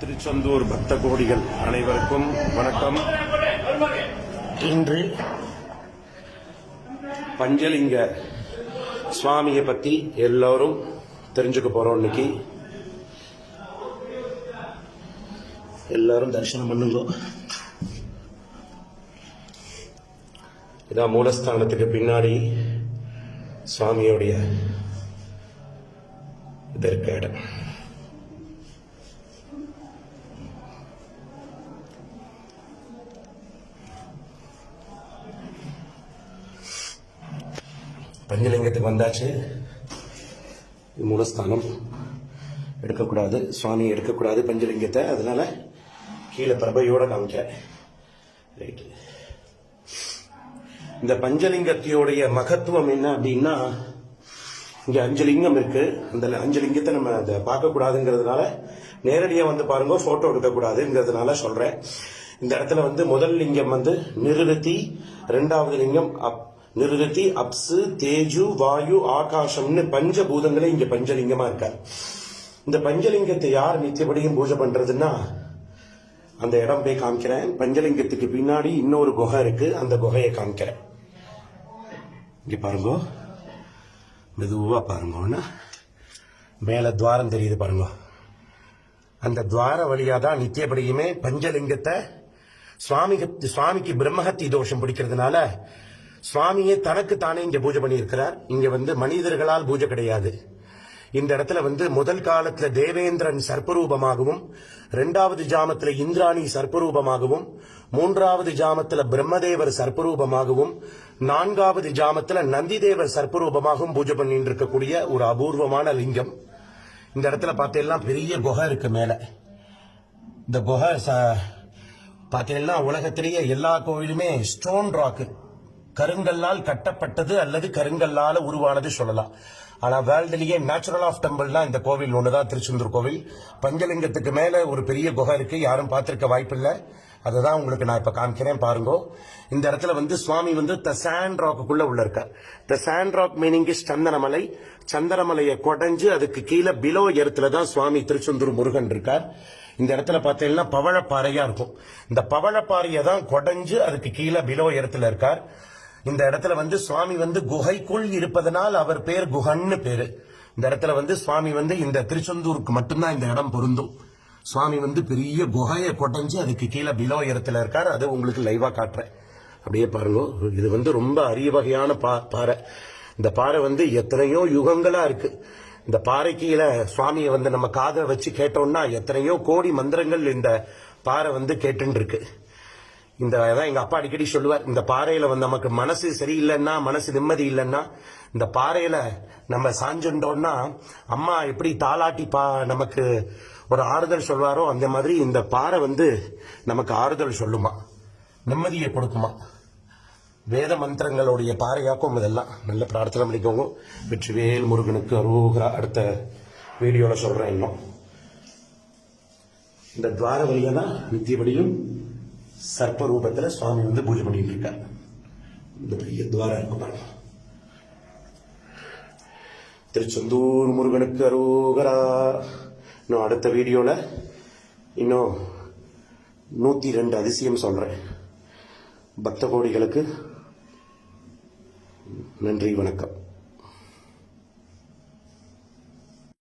திருச்செந்தூர் பக்த கோடிகள் அனைவருக்கும் வணக்கம். இன்று பஞ்சலிங்க சுவாமியை பத்தி எல்லாரும் தெரிஞ்சுக்க போறோம். இன்னைக்கு எல்லாரும் தரிசனம் பண்ணுங்க. இதான் மூலஸ்தானத்துக்கு பின்னாடி சுவாமியோடைய இதற்கு இடம். பஞ்சலிங்கத்துக்கு வந்தாச்சு. மூலஸ்தானம் எடுக்கக்கூடாது, சுவாமி எடுக்கக்கூடாது பஞ்சலிங்கத்தை. அதனால கீழே பிரபையோட காமிக்கிறேன். ரைட்டு. இந்த பஞ்சலிங்கத்தையோடைய மகத்துவம் என்ன அப்படின்னா, இங்க 5 லிங்கம் இருக்கு. அந்த 5 லிங்கத்தை நம்ம அதை பார்க்க கூடாதுங்கிறதுனால நேரடியாக வந்து பாருங்க, போட்டோ எடுக்கக்கூடாதுங்கிறதுனால சொல்றேன். இந்த இடத்துல வந்து முதல் லிங்கம் வந்து நிருதி, 2வது லிங்கம் நிருதி, அப்சு, தேஜு, வாயு, ஆகாசம்னு பஞ்சபூதங்களே இங்க பஞ்சலிங்கமா இருக்காரு. இந்த பஞ்சலிங்கத்தை யார் நித்தியப்படியும் பூஜை பண்றதுன்னா, அந்த இடம் போய் காமிக்கிறேன். பஞ்சலிங்கத்துக்கு பின்னாடி இன்னொரு குகை இருக்கு, அந்த குகையை காமிக்கிறேன். இங்க பாருங்க, மெதுவா பாருங்க. மேல துவாரம் தெரியுது பாருங்க. அந்த துவார வழியா தான் நித்தியப்படியுமே பஞ்சலிங்கத்தை சுவாமிக்கு பிரம்மஹத்தி தோஷம் பிடிக்கிறதுனால சுவாமியே தனக்கு தானே இங்க பூஜை பண்ணி இருக்கிறார். இங்க வந்து மனிதர்களால் பூஜை கிடையாது. இந்த இடத்துல வந்து முதல் காலத்துல தேவேந்திரன் சர்ப்பரூபமாகவும், 2வது ஜாமத்துல இந்திராணி சர்ப்பரூபமாகவும், 3வது ஜாமத்துல பிரம்மதேவர் சர்ப்பரூபமாகவும், 4வது ஜாமத்துல நந்திதேவர் சர்ப்பரூபமாகவும் பூஜை பண்ணிட்டு இருக்கக்கூடிய ஒரு அபூர்வமான லிங்கம். இந்த இடத்துல பார்த்தீங்கன்னா பெரிய குகை இருக்கு மேல. இந்த குகை பார்த்தீங்கன்னா உலகத்திலேயே எல்லா கோவிலுமே ஸ்டோன் ராக்கு, கருங்கல்லால் கட்டப்பட்டது அல்லது கருங்கல்லால உருவானது சொல்லலாம். ஆனா வேர்ல்டுலயே நேச்சுரல் ஆஃப் டெம்பிள்னா இந்த கோவில் ஒண்ணுதான், திருச்செந்தூர் கோவில். பஞ்சலிங்கத்துக்கு மேல ஒரு பெரிய குகை இருக்கு, யாரும் பார்த்திருக்க வாய்ப்பில்லை. அதுதான் உங்களுக்கு நான் இப்ப காமிக்கிறேன் பாருங்க. இந்த இடத்துல வந்து சுவாமி வந்து த சாண்ட் ராக்குள்ள உள்ள இருக்கார். The sand rock meaning is சந்தனமலை. சந்தனமலையை கொடைஞ்சு அதுக்கு கீழே பிலோ எர்த்துல தான் சுவாமி திருச்செந்தூர் முருகன் இருக்கார். இந்த இடத்துல பார்த்தீங்கன்னா பவழப்பாறையா இருக்கும். இந்த பவழப்பாறையை தான் கொடைஞ்சு அதுக்கு கீழே பிலோ எர்த்துல இருக்கார். இந்த இடத்துல வந்து சுவாமி வந்து குகைக்குள் இருப்பதனால் அவர் பேர் குஹன்னு பேரு. இந்த இடத்துல வந்து சுவாமி வந்து இந்த திருச்செந்தூருக்கு மட்டும்தான் இந்த இடம் பொருந்தும். சுவாமி வந்து பெரிய குகையை கொடைஞ்சு அதுக்கு கீழே பிலோ இடத்துல இருக்காரு. அது உங்களுக்கு லைவா காட்டுறேன். அப்படியே பாருங்க. இது வந்து ரொம்ப அரிய வகையான பாறை. இந்த பாறை வந்து எத்தனையோ யுகங்களா இருக்கு. இந்த பாறை கீழே சுவாமியை வந்து நம்ம காதை வச்சு கேட்டோம்னா எத்தனையோ கோடி மந்திரங்கள் இந்த பாறை வந்து கேட்டு இருக்கு. இந்த எங்க அப்பா அடிக்கடி சொல்லுவார், இந்த பாறையில வந்து நமக்கு மனசு சரியில்லைன்னா, மனசு நிம்மதி இல்லைன்னா, இந்த பாறையில நம்ம சாஞ்சுட்டோம்னா அம்மா எப்படி தாளாட்டி நமக்கு ஒரு ஆறுதல் சொல்வாரோ அந்த மாதிரி இந்த பாறை வந்து நமக்கு ஆறுதல் சொல்லுமா, நிம்மதியை கொடுக்குமா. வேத மந்திரங்களுடைய பாறையாக்கும் இதெல்லாம். நல்ல பிரார்த்தனை பண்ணிக்கோங்க. வெற்றிவேல் முருகனுக்கு அரோகரா. அடுத்த வீடியோல சொல்றேன். இன்னும் இந்த துவார வழியா தான் நித்தியபடியும் சர்ப்ப ரூபத்துல சுவாமி வந்து பூஜை பண்ணிட்டு இருக்கார். இந்த பெரிய துவாரம் இருக்கு பாருங்க. திருச்செந்தூர் முருகனுக்கு அரோகரா. இன்னும் அடுத்த வீடியோல இன்னும் 102 அதிசயம் சொல்றேன். பக்த கோடிகளுக்கு நன்றி, வணக்கம்.